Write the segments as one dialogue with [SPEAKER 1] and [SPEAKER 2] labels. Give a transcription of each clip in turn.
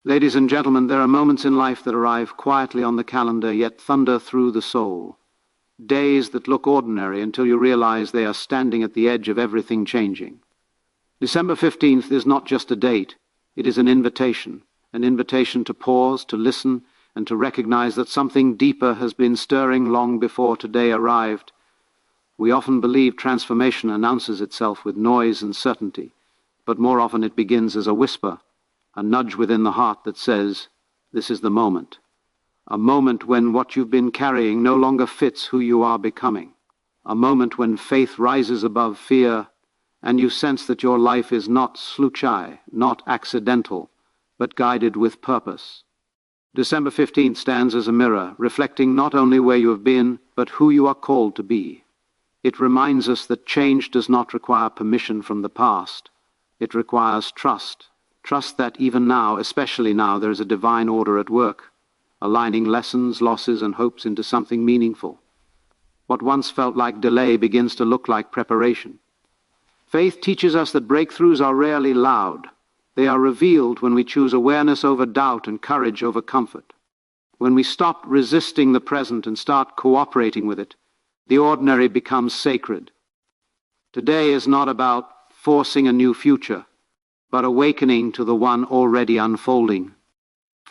[SPEAKER 1] Ladies and gentlemen, there are moments in life that arrive quietly on the calendar, yet thunder through the soul. Days that look ordinary until you realize they are standing at the edge of everything changing. December 15th is not just a date, it is an invitation to pause, to listen, and to recognize that something deeper has been stirring long before today arrived. We often believe transformation announces itself with noise and certainty, but more often it begins as a whisper, a nudge within the heart that says, "This is the moment." A moment when what you've been carrying no longer fits who you are becoming. A moment when faith rises above fear, and you sense that your life is not sluchai, not accidental, but guided with purpose. December 15th stands as a mirror, reflecting not only where you have been, but who you are called to be. It reminds us that change does not require permission from the past. It requires trust. Trust that even now, especially now, there is a divine order at work, aligning lessons, losses, and hopes into something meaningful. What once felt like delay begins to look like preparation. Faith teaches us that breakthroughs are rarely loud. They are revealed when we choose awareness over doubt and courage over comfort. When we stop resisting the present and start cooperating with it, the ordinary becomes sacred. Today is not about forcing a new future, but awakening to the one already unfolding.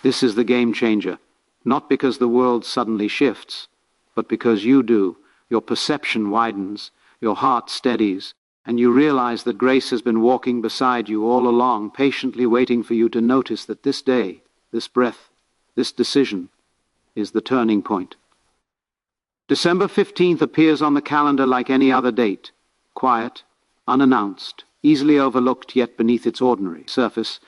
[SPEAKER 1] This is the game changer, not because the world suddenly shifts, but because you do. Your perception widens, your heart steadies, and you realize that grace has been walking beside you all along, patiently waiting for you to notice that this day, this breath, this decision is the turning point. December 15th appears on the calendar like any other date, quiet, unannounced, easily overlooked, yet beneath its ordinary surface,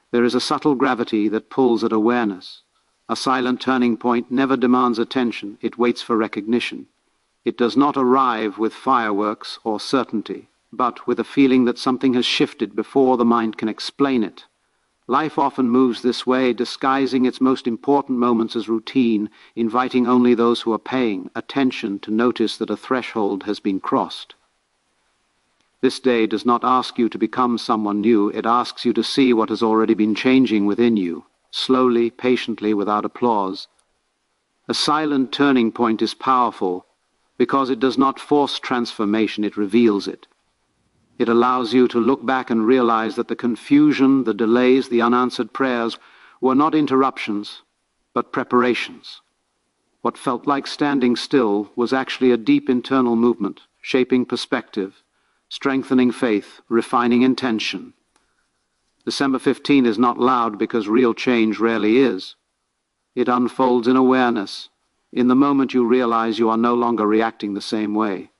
[SPEAKER 1] there is a subtle gravity that pulls at awareness. A silent turning point never demands attention, it waits for recognition. It does not arrive with fireworks or certainty, but with a feeling that something has shifted before the mind can explain it. Life often moves this way, disguising its most important moments as routine, inviting only those who are paying attention to notice that a threshold has been crossed. This day does not ask you to become someone new, it asks you to see what has already been changing within you, slowly, patiently, without applause. A silent turning point is powerful because it does not force transformation, it reveals it. It allows you to look back and realize that the confusion, the delays, the unanswered prayers were not interruptions, but preparations. What felt like standing still was actually a deep internal movement, shaping perspective, strengthening faith, refining intention. December 15 is not loud because real change rarely is. It unfolds in awareness. In the moment you realize you are no longer reacting the same way,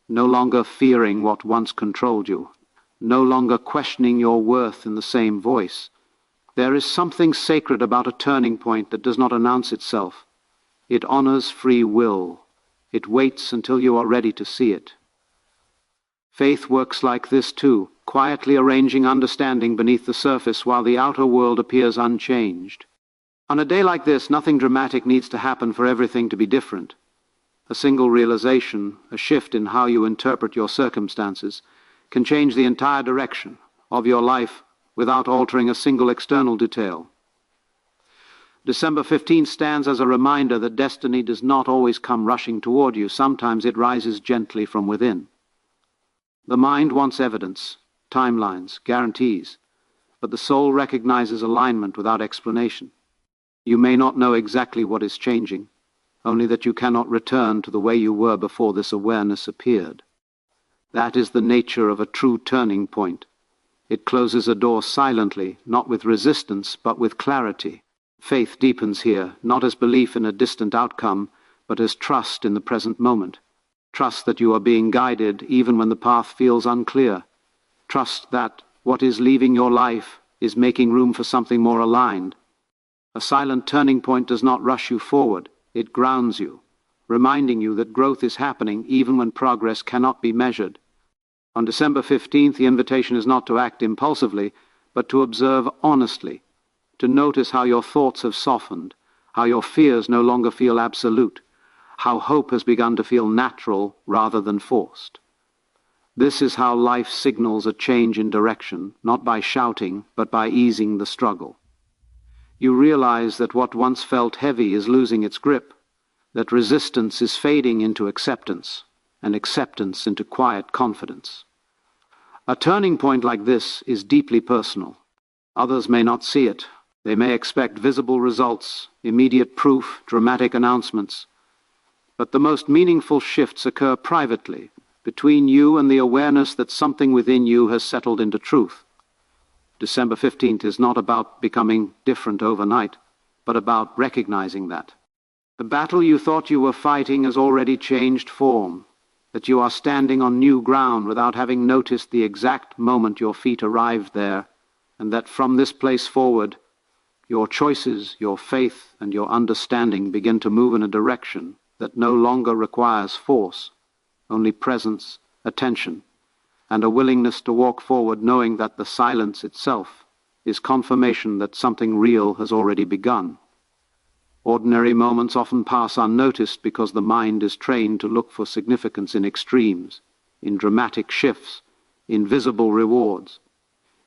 [SPEAKER 1] no longer fearing what once controlled you, no longer questioning your worth in the same voice. There is something sacred about a turning point that does not announce itself. It honors free will. It waits until you are ready to see it. Faith works like this too, quietly arranging understanding beneath the surface while the outer world appears unchanged. On a day like this, nothing dramatic needs to happen for everything to be different. A single realization, a shift in how you interpret your circumstances, can change the entire direction of your life without altering a single external detail. December 15 stands as a reminder that destiny does not always come rushing toward you. Sometimes it rises gently from within. The mind wants evidence, timelines, guarantees, but the soul recognizes alignment without explanation. You may not know exactly what is changing, only that you cannot return to the way you were before this awareness appeared. That is the nature of a true turning point. It closes a door silently, not with resistance, but with clarity. Faith deepens here, not as belief in a distant outcome, but as trust in the present moment. Trust that you are being guided even when the path feels unclear. Trust that what is leaving your life is making room for something more aligned. A silent turning point does not rush you forward. It grounds you, reminding you that growth is happening even when progress cannot be measured. On December 15th, the invitation is not to act impulsively, but to observe honestly, to notice how your thoughts have softened, how your fears no longer feel absolute, how hope has begun to feel natural rather than forced. This is how life signals a change in direction, not by shouting, but by easing the struggle. You realize that what once felt heavy is losing its grip, that resistance is fading into acceptance, and acceptance into quiet confidence. A turning point like this is deeply personal. Others may not see it. They may expect visible results, immediate proof, dramatic announcements. But the most meaningful shifts occur privately, between you and the awareness that something within you has settled into truth. December 15th is not about becoming different overnight, but about recognizing that. The battle you thought you were fighting has already changed form, that you are standing on new ground without having noticed the exact moment your feet arrived there, and that from this place forward, your choices, your faith, and your understanding begin to move in a direction that no longer requires force, only presence, attention, and a willingness to walk forward knowing that the silence itself is confirmation that something real has already begun. Ordinary moments often pass unnoticed because the mind is trained to look for significance in extremes, in dramatic shifts, in visible rewards.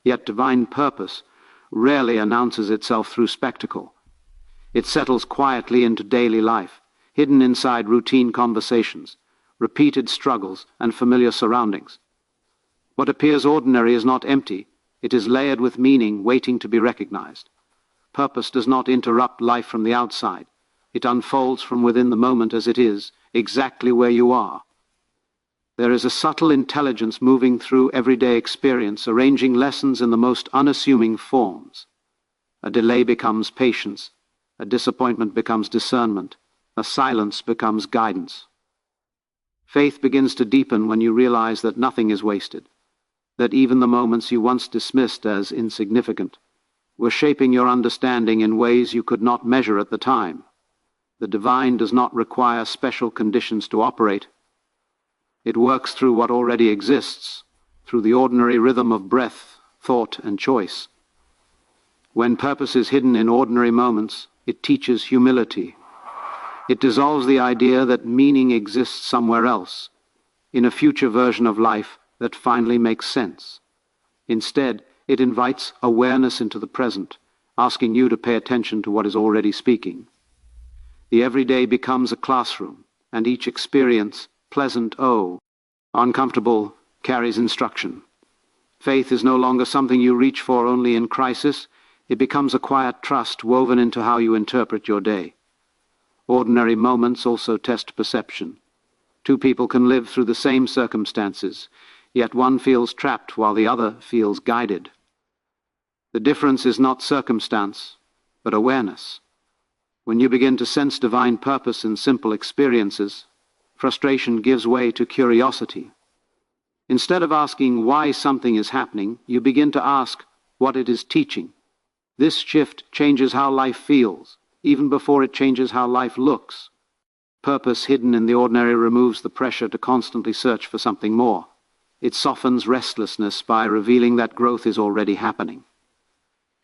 [SPEAKER 1] Yet divine purpose rarely announces itself through spectacle. It settles quietly into daily life, hidden inside routine conversations, repeated struggles, and familiar surroundings. What appears ordinary is not empty. It is layered with meaning, waiting to be recognized. Purpose does not interrupt life from the outside. It unfolds from within the moment as it is, exactly where you are. There is a subtle intelligence moving through everyday experience, arranging lessons in the most unassuming forms. A delay becomes patience, a disappointment becomes discernment, a silence becomes guidance. Faith begins to deepen when you realize that nothing is wasted, that even the moments you once dismissed as insignificant were shaping your understanding in ways you could not measure at the time. The divine does not require special conditions to operate. It works through what already exists, through the ordinary rhythm of breath, thought, and choice. When purpose is hidden in ordinary moments, it teaches humility. It dissolves the idea that meaning exists somewhere else, in a future version of life that finally makes sense. Instead, it invites awareness into the present, asking you to pay attention to what is already speaking. The everyday becomes a classroom, and each experience, pleasant or uncomfortable, carries instruction. Faith is no longer something you reach for only in crisis. It becomes a quiet trust woven into how you interpret your day. Ordinary moments also test perception. Two people can live through the same circumstances, yet one feels trapped while the other feels guided. The difference is not circumstance, but awareness. When you begin to sense divine purpose in simple experiences, frustration gives way to curiosity. Instead of asking why something is happening, you begin to ask what it is teaching. This shift changes how life feels, even before it changes how life looks. Purpose hidden in the ordinary removes the pressure to constantly search for something more. It softens restlessness by revealing that growth is already happening.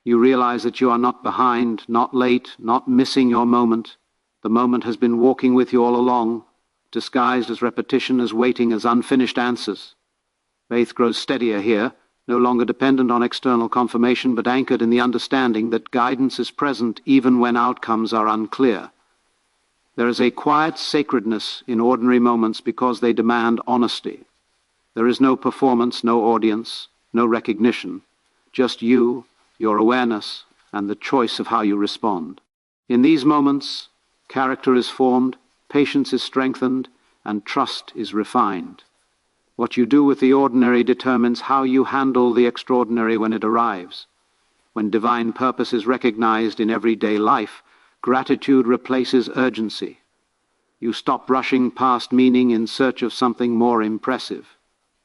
[SPEAKER 1] You realize that you are not behind, not late, not missing your moment. The moment has been walking with you all along, disguised as repetition, as waiting, as unfinished answers. Faith grows steadier here, no longer dependent on external confirmation, but anchored in the understanding that guidance is present even when outcomes are unclear. There is a quiet sacredness in ordinary moments because they demand honesty. There is no performance, no audience, no recognition, just you, your awareness, and the choice of how you respond. In these moments, character is formed, patience is strengthened, and trust is refined. What you do with the ordinary determines how you handle the extraordinary when it arrives. When divine purpose is recognized in everyday life, gratitude replaces urgency. You stop rushing past meaning in search of something more impressive.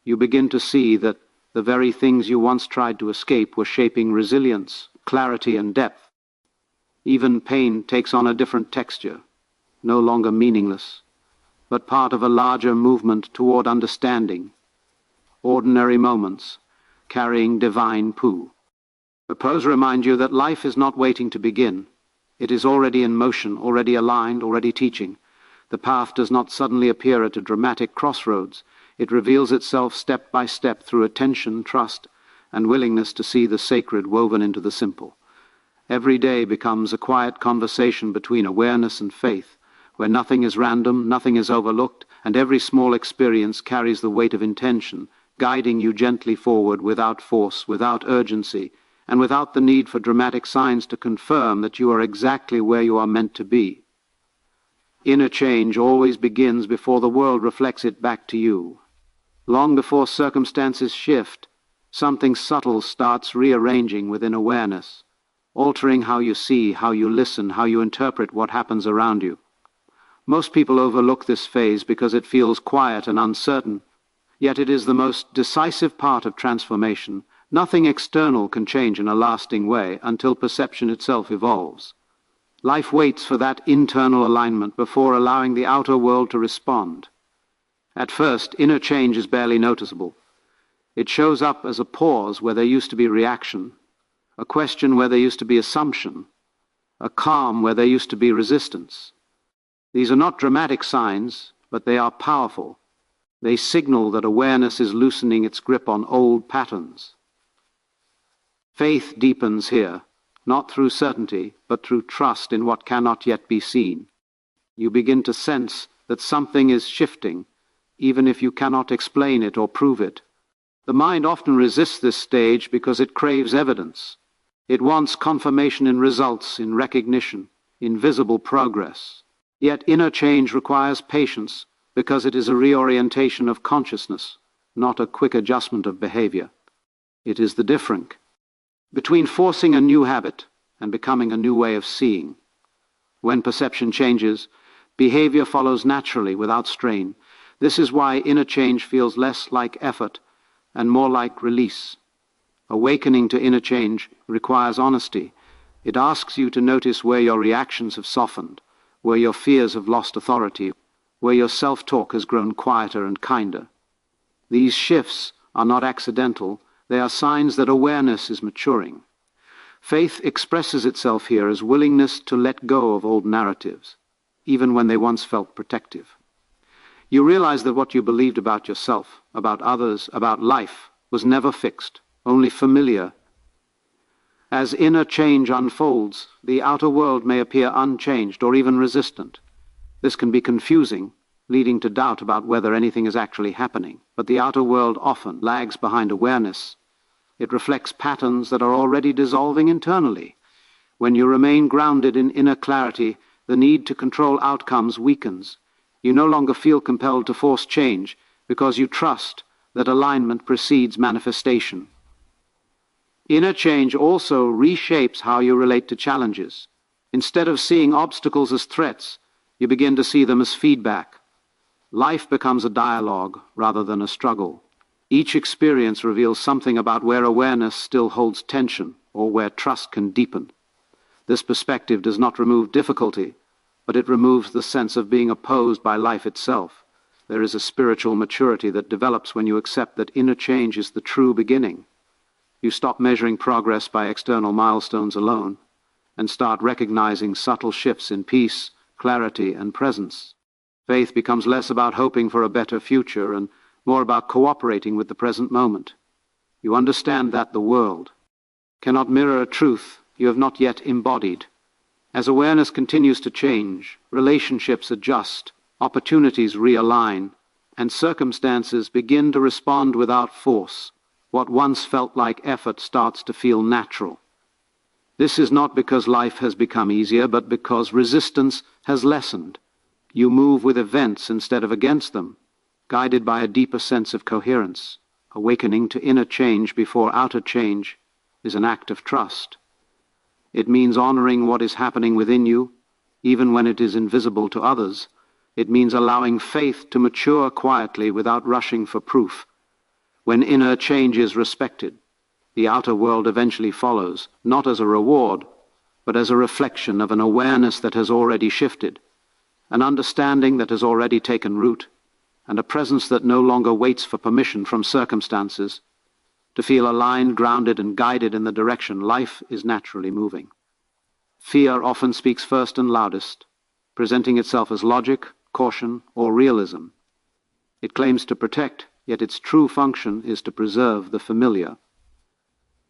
[SPEAKER 1] You begin to see that the very things you once tried to escape were shaping resilience, clarity, and depth. Even pain takes on a different texture, no longer meaningless, but part of a larger movement toward understanding. Ordinary moments, carrying divine poo. The pose reminds you that life is not waiting to begin. It is already in motion, already aligned, already teaching. The path does not suddenly appear at a dramatic crossroads. It reveals itself step by step through attention, trust, and willingness to see the sacred woven into the simple. Every day becomes a quiet conversation between awareness and faith, where nothing is random, nothing is overlooked, and every small experience carries the weight of intention, guiding you gently forward without force, without urgency, and without the need for dramatic signs to confirm that you are exactly where you are meant to be. Inner change always begins before the world reflects it back to you. Long before circumstances shift, something subtle starts rearranging within awareness, altering how you see, how you listen, how you interpret what happens around you. Most people overlook this phase because it feels quiet and uncertain, yet it is the most decisive part of transformation. Nothing external can change in a lasting way until perception itself evolves. Life waits for that internal alignment before allowing the outer world to respond. At first, inner change is barely noticeable. It shows up as a pause where there used to be reaction, a question where there used to be assumption, a calm where there used to be resistance. These are not dramatic signs, but they are powerful. They signal that awareness is loosening its grip on old patterns. Faith deepens here, not through certainty, but through trust in what cannot yet be seen. You begin to sense that something is shifting, even if you cannot explain it or prove it. The mind often resists this stage because it craves evidence. It wants confirmation in results, in recognition, in visible progress. Yet inner change requires patience because it is a reorientation of consciousness, not a quick adjustment of behavior. It is the difference between forcing a new habit and becoming a new way of seeing. When perception changes, behavior follows naturally without strain. This is why inner change feels less like effort and more like release. Awakening to inner change requires honesty. It asks you to notice where your reactions have softened, where your fears have lost authority, where your self-talk has grown quieter and kinder. These shifts are not accidental. They are signs that awareness is maturing. Faith expresses itself here as willingness to let go of old narratives, even when they once felt protective. You realize that what you believed about yourself, about others, about life, was never fixed, only familiar. As inner change unfolds, the outer world may appear unchanged or even resistant. This can be confusing, leading to doubt about whether anything is actually happening. But the outer world often lags behind awareness. It reflects patterns that are already dissolving internally. When you remain grounded in inner clarity, the need to control outcomes weakens. You no longer feel compelled to force change because you trust that alignment precedes manifestation. Inner change also reshapes how you relate to challenges. Instead of seeing obstacles as threats, you begin to see them as feedback. Life becomes a dialogue rather than a struggle. Each experience reveals something about where awareness still holds tension or where trust can deepen. This perspective does not remove difficulty, but it removes the sense of being opposed by life itself. There is a spiritual maturity that develops when you accept that inner change is the true beginning. You stop measuring progress by external milestones alone and start recognizing subtle shifts in peace, clarity, and presence. Faith becomes less about hoping for a better future and more about cooperating with the present moment. You understand that the world cannot mirror a truth you have not yet embodied. As awareness continues to change, relationships adjust, opportunities realign, and circumstances begin to respond without force. What once felt like effort starts to feel natural. This is not because life has become easier, but because resistance has lessened. You move with events instead of against them, guided by a deeper sense of coherence. Awakening to inner change before outer change is an act of trust. It means honoring what is happening within you, even when it is invisible to others. It means allowing faith to mature quietly without rushing for proof. When inner change is respected, the outer world eventually follows, not as a reward, but as a reflection of an awareness that has already shifted, an understanding that has already taken root, and a presence that no longer waits for permission from circumstances. To feel aligned, grounded, and guided in the direction life is naturally moving. Fear often speaks first and loudest, presenting itself as logic, caution, or realism. It claims to protect, yet its true function is to preserve the familiar.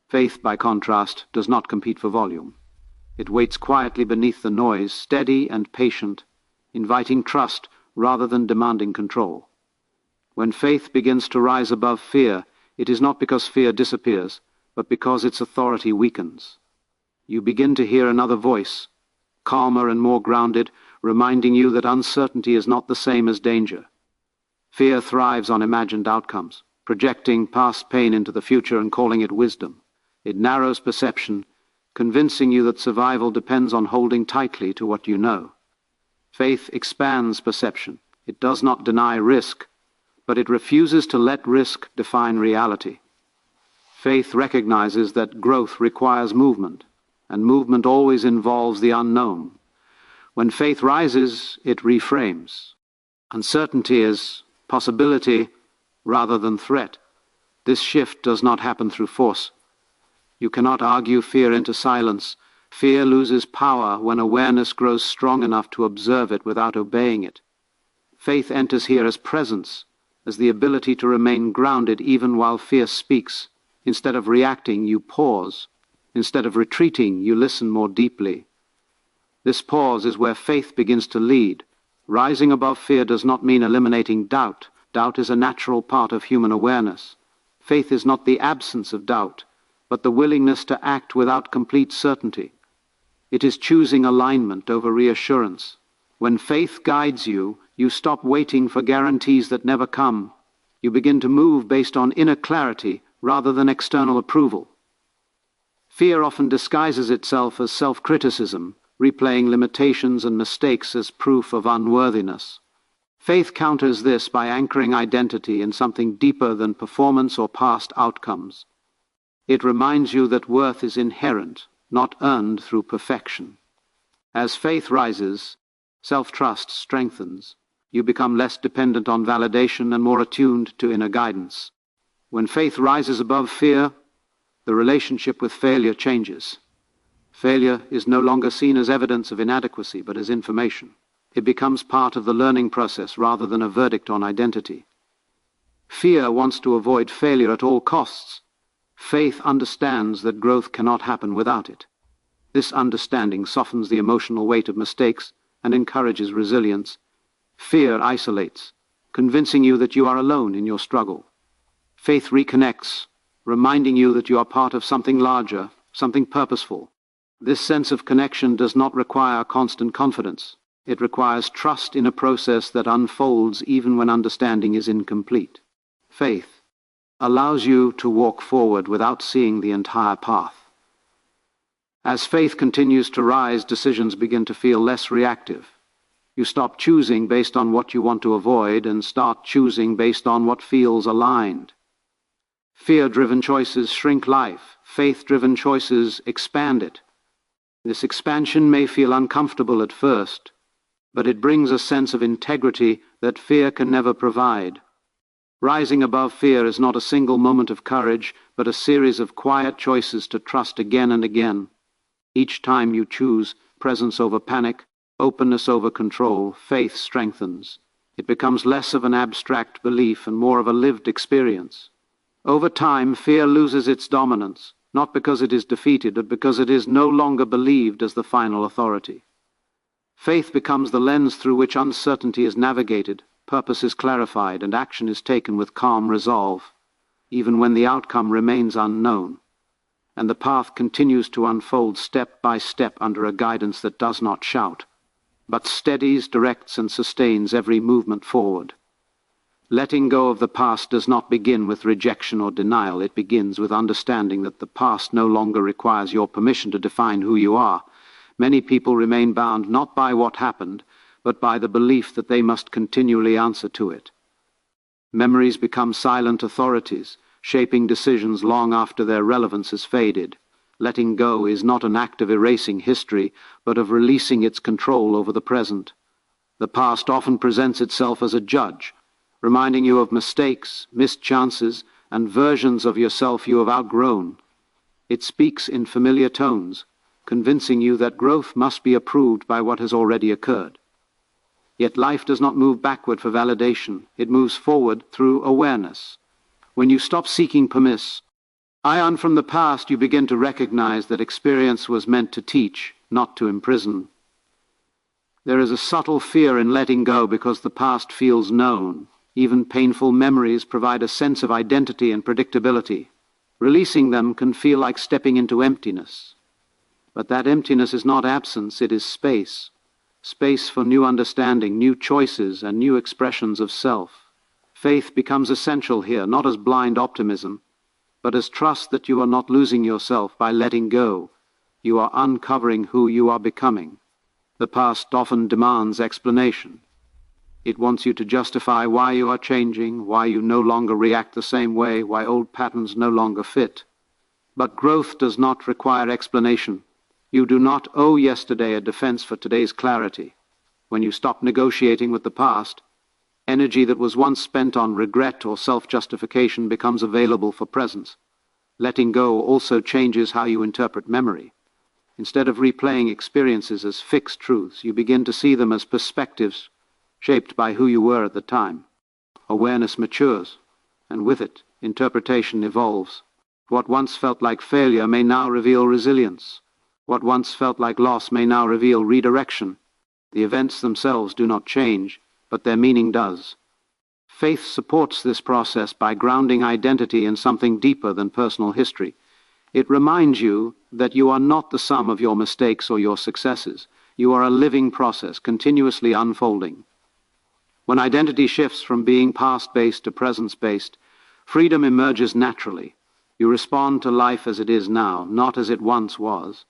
[SPEAKER 1] Faith, by contrast, does not compete for volume. It waits quietly beneath the noise, steady and patient, inviting trust rather than demanding control. When faith begins to rise above fear, it is not because fear disappears, but because its authority weakens. You begin to hear another voice, calmer and more grounded, reminding you that uncertainty is not the same as danger. Fear thrives on imagined outcomes, projecting past pain into the future and calling it wisdom. It narrows perception, convincing you that survival depends on holding tightly to what you know. Faith expands perception. It does not deny risk, but it refuses to let risk define reality. Faith recognizes that growth requires movement, and movement always involves the unknown. When faith rises, it reframes. Uncertainty is possibility rather than threat. This shift does not happen through force. You cannot argue fear into silence. Fear loses power when awareness grows strong enough to observe it without obeying it. Faith enters here as presence, as the ability to remain grounded even while fear speaks. Instead of reacting, you pause. Instead of retreating, you listen more deeply. This pause is where faith begins to lead. Rising above fear does not mean eliminating doubt. Doubt is a natural part of human awareness. Faith is not the absence of doubt, but the willingness to act without complete certainty. It is choosing alignment over reassurance. When faith guides you, you stop waiting for guarantees that never come. You begin to move based on inner clarity rather than external approval. Fear often disguises itself as self-criticism, replaying limitations and mistakes as proof of unworthiness. Faith counters this by anchoring identity in something deeper than performance or past outcomes. It reminds you that worth is inherent, not earned through perfection. As faith rises, self-trust strengthens. You become less dependent on validation and more attuned to inner guidance. When faith rises above fear, the relationship with failure changes. Failure is no longer seen as evidence of inadequacy, but as information. It becomes part of the learning process rather than a verdict on identity. Fear wants to avoid failure at all costs. Faith understands that growth cannot happen without it. This understanding softens the emotional weight of mistakes and encourages resilience. Fear isolates, convincing you that you are alone in your struggle. Faith reconnects, reminding you that you are part of something larger, something purposeful. This sense of connection does not require constant confidence. It requires trust in a process that unfolds even when understanding is incomplete. Faith allows you to walk forward without seeing the entire path. As faith continues to rise, decisions begin to feel less reactive. You stop choosing based on what you want to avoid and start choosing based on what feels aligned. Fear-driven choices shrink life. Faith-driven choices expand it. This expansion may feel uncomfortable at first, but it brings a sense of integrity that fear can never provide. Rising above fear is not a single moment of courage, but a series of quiet choices to trust again and again. Each time you choose presence over panic, openness over control, faith strengthens. It becomes less of an abstract belief and more of a lived experience. Over time, fear loses its dominance, not because it is defeated, but because it is no longer believed as the final authority. Faith becomes the lens through which uncertainty is navigated, purpose is clarified, and action is taken with calm resolve, even when the outcome remains unknown, and the path continues to unfold step by step under a guidance that does not shout, but steadies, directs, and sustains every movement forward. Letting go of the past does not begin with rejection or denial. It begins with understanding that the past no longer requires your permission to define who you are. Many people remain bound not by what happened, but by the belief that they must continually answer to it. Memories become silent authorities, shaping decisions long after their relevance has faded. Letting go is not an act of erasing history, but of releasing its control over the present. The past often presents itself as a judge, reminding you of mistakes, missed chances, and versions of yourself you have outgrown. It speaks in familiar tones, convincing you that growth must be approved by what has already occurred. Yet life does not move backward for validation. It moves forward through awareness. When you stop seeking permission, Ion from the past, you begin to recognize that experience was meant to teach, not to imprison. There is a subtle fear in letting go because the past feels known. Even painful memories provide a sense of identity and predictability. Releasing them can feel like stepping into emptiness. But that emptiness is not absence, it is space. Space for new understanding, new choices, and new expressions of self. Faith becomes essential here, not as blind optimism, but as trust that you are not losing yourself by letting go. You are uncovering who you are becoming. The past often demands explanation. It wants you to justify why you are changing, why you no longer react the same way, why old patterns no longer fit. But growth does not require explanation. You do not owe yesterday a defense for today's clarity. When you stop negotiating with the past, energy that was once spent on regret or self-justification becomes available for presence. Letting go also changes how you interpret memory. Instead of replaying experiences as fixed truths, you begin to see them as perspectives shaped by who you were at the time. Awareness matures, and with it, interpretation evolves. What once felt like failure may now reveal resilience. What once felt like loss may now reveal redirection. The events themselves do not change, but their meaning does. Faith supports this process by grounding identity in something deeper than personal history. It reminds you that you are not the sum of your mistakes or your successes. You are a living process, continuously unfolding. When identity shifts from being past-based to presence-based, freedom emerges naturally. You respond to life as it is now, not as it once was.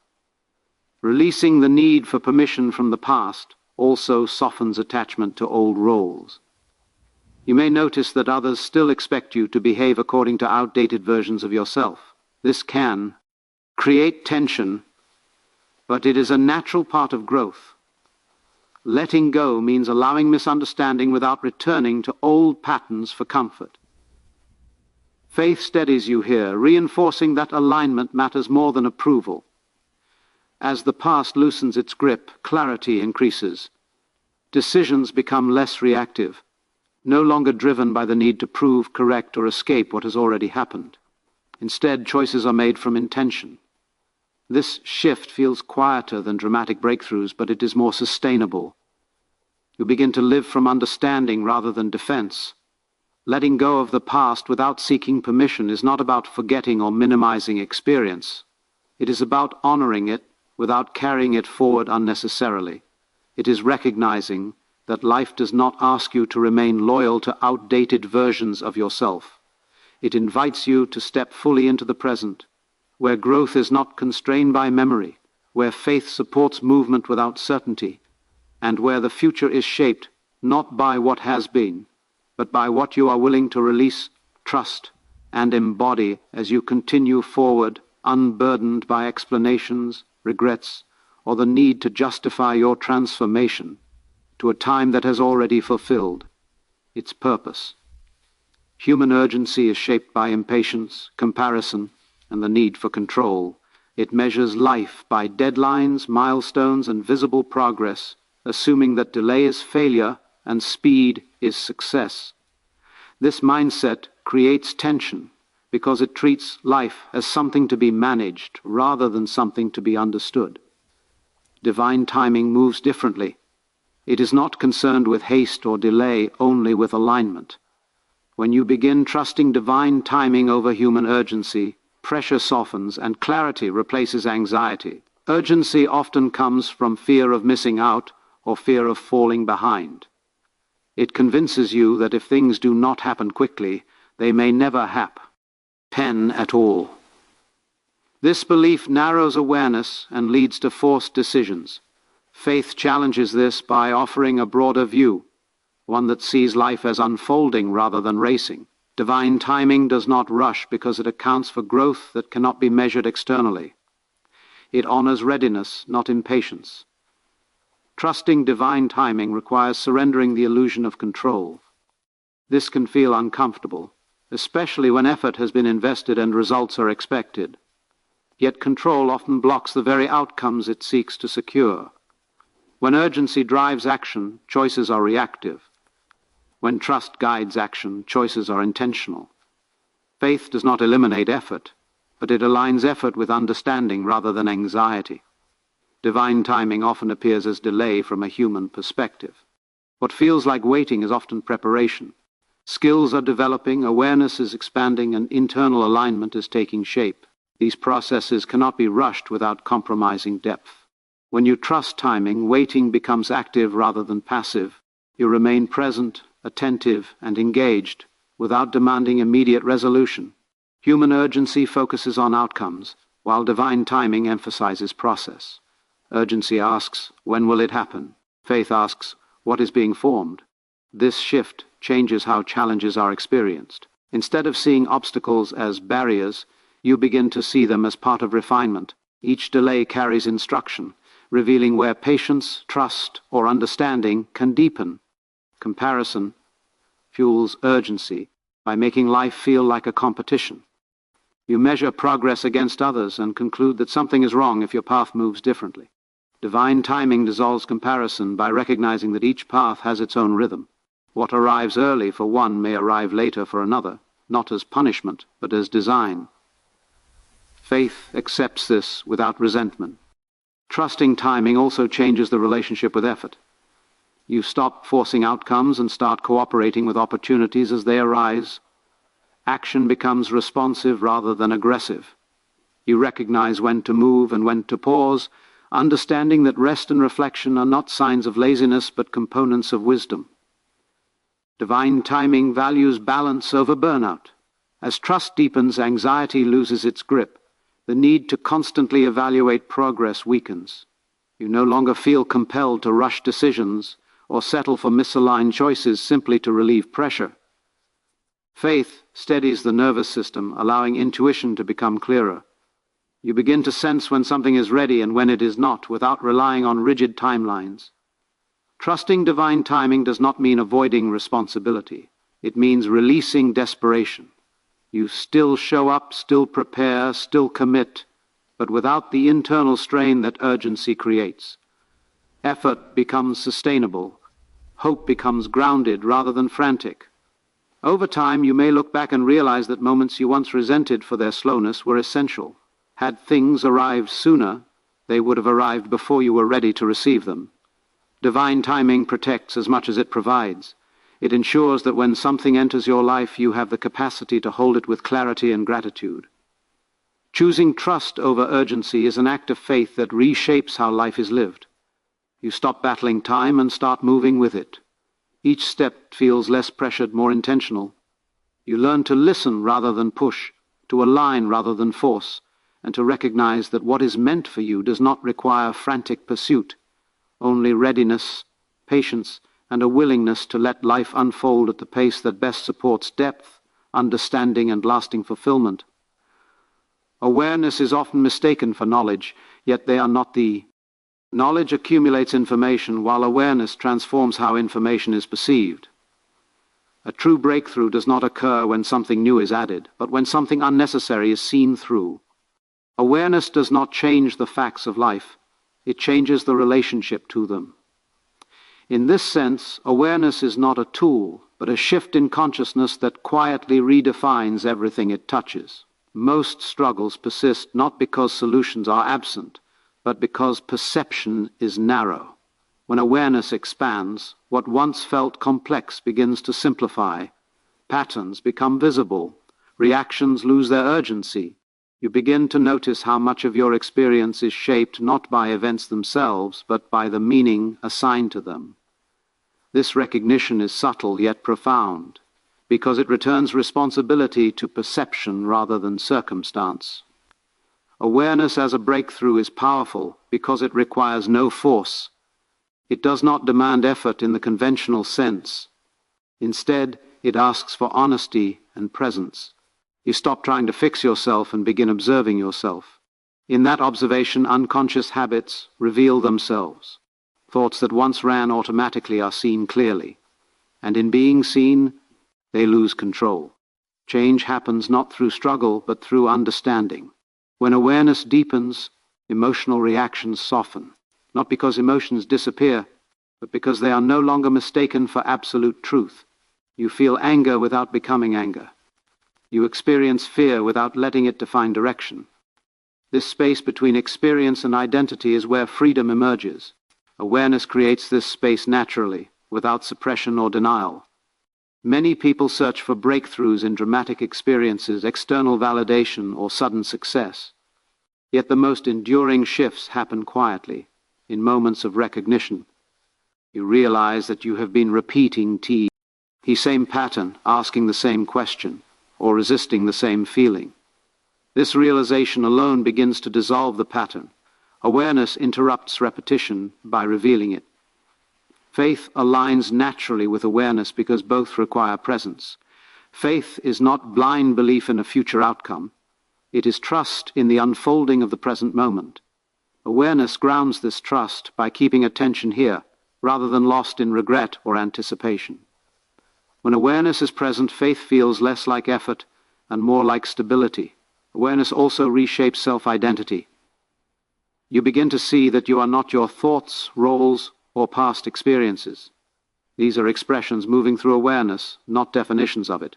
[SPEAKER 1] Releasing the need for permission from the past also softens attachment to old roles. You may notice that others still expect you to behave according to outdated versions of yourself. This can create tension, but it is a natural part of growth. Letting go means allowing misunderstanding without returning to old patterns for comfort. Faith steadies you here, reinforcing that alignment matters more than approval. As the past loosens its grip, clarity increases. Decisions become less reactive, no longer driven by the need to prove, correct, or escape what has already happened. Instead, choices are made from intention. This shift feels quieter than dramatic breakthroughs, but it is more sustainable. You begin to live from understanding rather than defense. Letting go of the past without seeking permission is not about forgetting or minimizing experience. It is about honoring it without carrying it forward unnecessarily. It is recognizing that life does not ask you to remain loyal to outdated versions of yourself. It invites you to step fully into the present, where growth is not constrained by memory, where faith supports movement without certainty, and where the future is shaped not by what has been, but by what you are willing to release, trust, and embody as you continue forward, unburdened by explanations, regrets, or the need to justify your transformation to a time that has already fulfilled its purpose. Human urgency is shaped by impatience, comparison, and the need for control. It measures life by deadlines, milestones, and visible progress, assuming that delay is failure and speed is success. This mindset creates tension because it treats life as something to be managed rather than something to be understood. Divine timing moves differently. It is not concerned with haste or delay, only with alignment. When you begin trusting divine timing over human urgency, pressure softens and clarity replaces anxiety. Urgency often comes from fear of missing out or fear of falling behind. It convinces you that if things do not happen quickly, they may never happen at all. This belief narrows awareness and leads to forced decisions. Faith challenges this by offering a broader view, one that sees life as unfolding rather than racing. Divine timing does not rush because it accounts for growth that cannot be measured externally. It honors readiness, not impatience. Trusting divine timing requires surrendering the illusion of control. This can feel uncomfortable, especially when effort has been invested and results are expected. Yet control often blocks the very outcomes it seeks to secure. When urgency drives action, choices are reactive. When trust guides action, choices are intentional. Faith does not eliminate effort. but it aligns effort with understanding rather than anxiety. Divine timing often appears as delay from a human perspective. What feels like waiting is often preparation. Skills are developing, awareness is expanding, and internal alignment is taking shape. These processes cannot be rushed without compromising depth. When you trust timing, waiting becomes active rather than passive. You remain present, attentive, and engaged, without demanding immediate resolution. Human urgency focuses on outcomes, while divine timing emphasizes process. Urgency asks, when will it happen? Faith asks, what is being formed? This shift changes how challenges are experienced. Instead of seeing obstacles as barriers, you begin to see them as part of refinement. Each delay carries instruction, revealing where patience, trust, or understanding can deepen. Comparison fuels urgency by making life feel like a competition. You measure progress against others and conclude that something is wrong if your path moves differently. Divine timing dissolves comparison by recognizing that each path has its own rhythm. What arrives early for one may arrive later for another, not as punishment, but as design. Faith accepts this without resentment. Trusting timing also changes the relationship with effort. You stop forcing outcomes and start cooperating with opportunities as they arise. Action becomes responsive rather than aggressive. You recognize when to move and when to pause, understanding that rest and reflection are not signs of laziness but components of wisdom. Divine timing values balance over burnout. As trust deepens, anxiety loses its grip. The need to constantly evaluate progress weakens. You no longer feel compelled to rush decisions or settle for misaligned choices simply to relieve pressure. Faith steadies the nervous system, allowing intuition to become clearer. You begin to sense when something is ready and when it is not, without relying on rigid timelines. Trusting divine timing does not mean avoiding responsibility. It means releasing desperation. You still show up, still prepare, still commit, but without the internal strain that urgency creates. Effort becomes sustainable. Hope becomes grounded rather than frantic. Over time, you may look back and realize that moments you once resented for their slowness were essential. Had things arrived sooner, they would have arrived before you were ready to receive them. Divine timing protects as much as it provides. It ensures that when something enters your life, you have the capacity to hold it with clarity and gratitude. Choosing trust over urgency is an act of faith that reshapes how life is lived. You stop battling time and start moving with it. Each step feels less pressured, more intentional. You learn to listen rather than push, to align rather than force, and to recognize that what is meant for you does not require frantic pursuit, only readiness, patience, and a willingness to let life unfold at the pace that best supports depth, understanding, and lasting fulfillment. Awareness is often mistaken for knowledge, yet they are not the. Knowledge accumulates information, while awareness transforms how information is perceived. A true breakthrough does not occur when something new is added, but when something unnecessary is seen through. Awareness does not change the facts of life. It changes the relationship to them. In this sense, awareness is not a tool, but a shift in consciousness that quietly redefines everything it touches. Most struggles persist not because solutions are absent, but because perception is narrow. When awareness expands, what once felt complex begins to simplify. Patterns become visible. Reactions lose their urgency. You begin to notice how much of your experience is shaped not by events themselves, but by the meaning assigned to them. This recognition is subtle yet profound, because it returns responsibility to perception rather than circumstance. Awareness as a breakthrough is powerful because it requires no force. It does not demand effort in the conventional sense. Instead, it asks for honesty and presence. You stop trying to fix yourself and begin observing yourself. In that observation, unconscious habits reveal themselves. Thoughts that once ran automatically are seen clearly. And in being seen, they lose control. Change happens not through struggle, but through understanding. When awareness deepens, emotional reactions soften. Not because emotions disappear, but because they are no longer mistaken for absolute truth. You feel anger without becoming anger. You experience fear without letting it define direction. This space between experience and identity is where freedom emerges. Awareness creates this space naturally, without suppression or denial. Many people search for breakthroughs in dramatic experiences, external validation, or sudden success. Yet the most enduring shifts happen quietly, in moments of recognition. You realize that you have been repeating the same pattern, asking the same question, or resisting the same feeling. This realization alone begins to dissolve the pattern. Awareness interrupts repetition by revealing it. Faith aligns naturally with awareness because both require presence. Faith is not blind belief in a future outcome. It is trust in the unfolding of the present moment. Awareness grounds this trust by keeping attention here, rather than lost in regret or anticipation. When awareness is present, faith feels less like effort and more like stability. Awareness also reshapes self-identity. You begin to see that you are not your thoughts, roles, or past experiences. These are expressions moving through awareness, not definitions of it.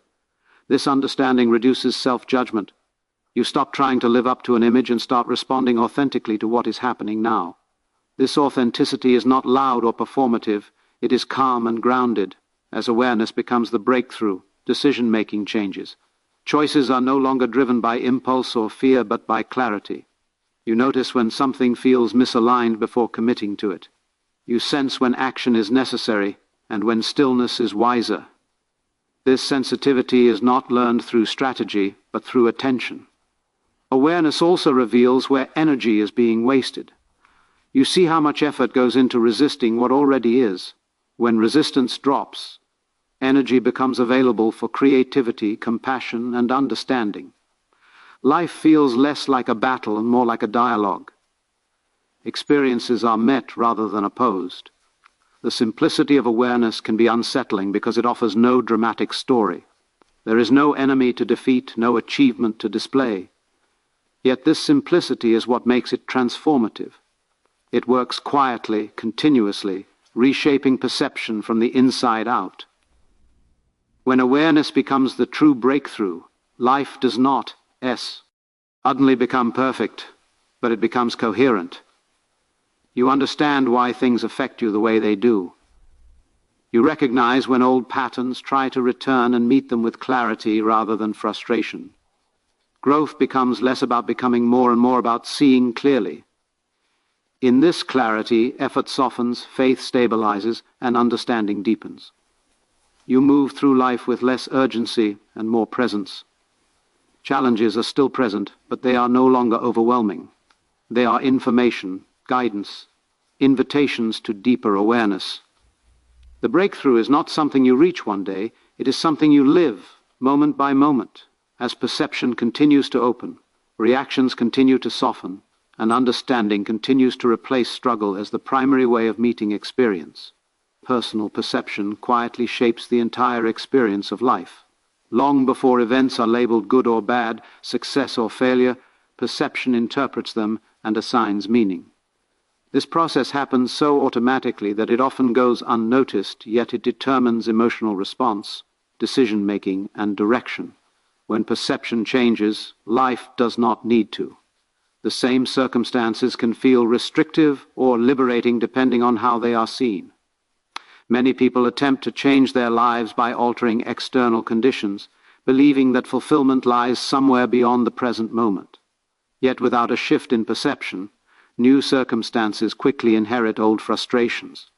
[SPEAKER 1] This understanding reduces self-judgment. You stop trying to live up to an image and start responding authentically to what is happening now. This authenticity is not loud or performative. It is calm and grounded. As awareness becomes the breakthrough, decision-making changes. Choices are no longer driven by impulse or fear, but by clarity. You notice when something feels misaligned before committing to it. You sense when action is necessary and when stillness is wiser. This sensitivity is not learned through strategy, but through attention. Awareness also reveals where energy is being wasted. You see how much effort goes into resisting what already is. When resistance drops, energy becomes available for creativity, compassion, and understanding. Life feels less like a battle and more like a dialogue. Experiences are met rather than opposed. The simplicity of awareness can be unsettling because it offers no dramatic story. There is no enemy to defeat, no achievement to display. Yet this simplicity is what makes it transformative. It works quietly, continuously, reshaping perception from the inside out. When awareness becomes the true breakthrough, life does not suddenly become perfect, but it becomes coherent. You understand why things affect you the way they do. You recognize when old patterns, try to return and meet them with clarity rather than frustration. Growth becomes less about becoming more and more about seeing clearly. In this clarity, effort softens, faith stabilizes, and understanding deepens. You move through life with less urgency and more presence. Challenges are still present, but they are no longer overwhelming. They are information, guidance, invitations to deeper awareness. The breakthrough is not something you reach one day, it is something you live, moment by moment. As perception continues to open, reactions continue to soften, and understanding continues to replace struggle as the primary way of meeting experience. Personal perception quietly shapes the entire experience of life. Long before events are labeled good or bad, success or failure, perception interprets them and assigns meaning. This process happens so automatically that it often goes unnoticed, yet it determines emotional response, decision-making, and direction. When perception changes, life does not need to. The same circumstances can feel restrictive or liberating depending on how they are seen. Many people attempt to change their lives by altering external conditions, believing that fulfillment lies somewhere beyond the present moment. Yet without a shift in perception, new circumstances quickly inherit old frustrations.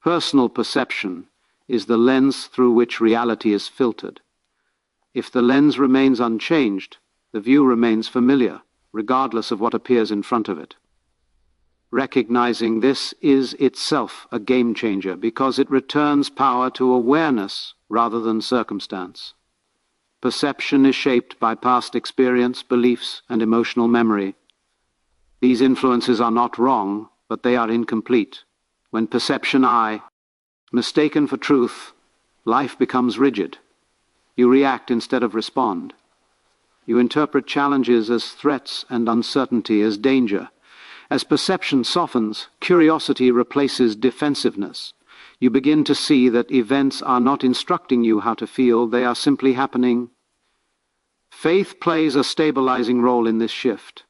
[SPEAKER 1] Personal perception is the lens through which reality is filtered. If the lens remains unchanged, the view remains familiar, regardless of what appears in front of it. Recognizing this is itself a game changer because it returns power to awareness rather than circumstance. Perception is shaped by past experience, beliefs, and emotional memory. These influences are not wrong, but they are incomplete. When perception mistaken for truth, life becomes rigid. You react instead of respond. You interpret challenges as threats and uncertainty as danger. As perception softens, curiosity replaces defensiveness. You begin to see that events are not instructing you how to feel, they are simply happening. Faith plays a stabilizing role in this shift.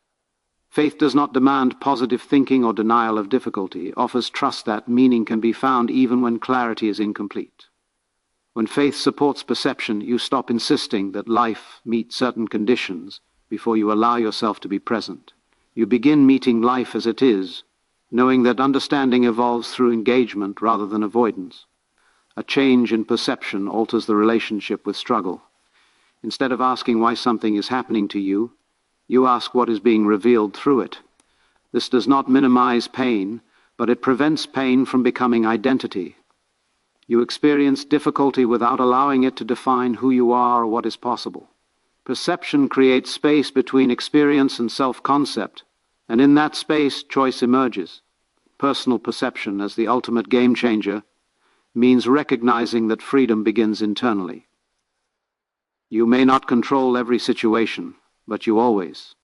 [SPEAKER 1] Faith does not demand positive thinking or denial of difficulty. It offers trust that meaning can be found even when clarity is incomplete. When faith supports perception, you stop insisting that life meet certain conditions before you allow yourself to be present. You begin meeting life as it is, knowing that understanding evolves through engagement rather than avoidance. A change in perception alters the relationship with struggle. Instead of asking why something is happening to you, you ask what is being revealed through it. This does not minimize pain, but it prevents pain from becoming identity. You experience difficulty without allowing it to define who you are or what is possible. Perception creates space between experience and self-concept, and in that space, choice emerges. Personal perception, as the ultimate game changer, means recognizing that freedom begins internally. You may not control every situation, but you always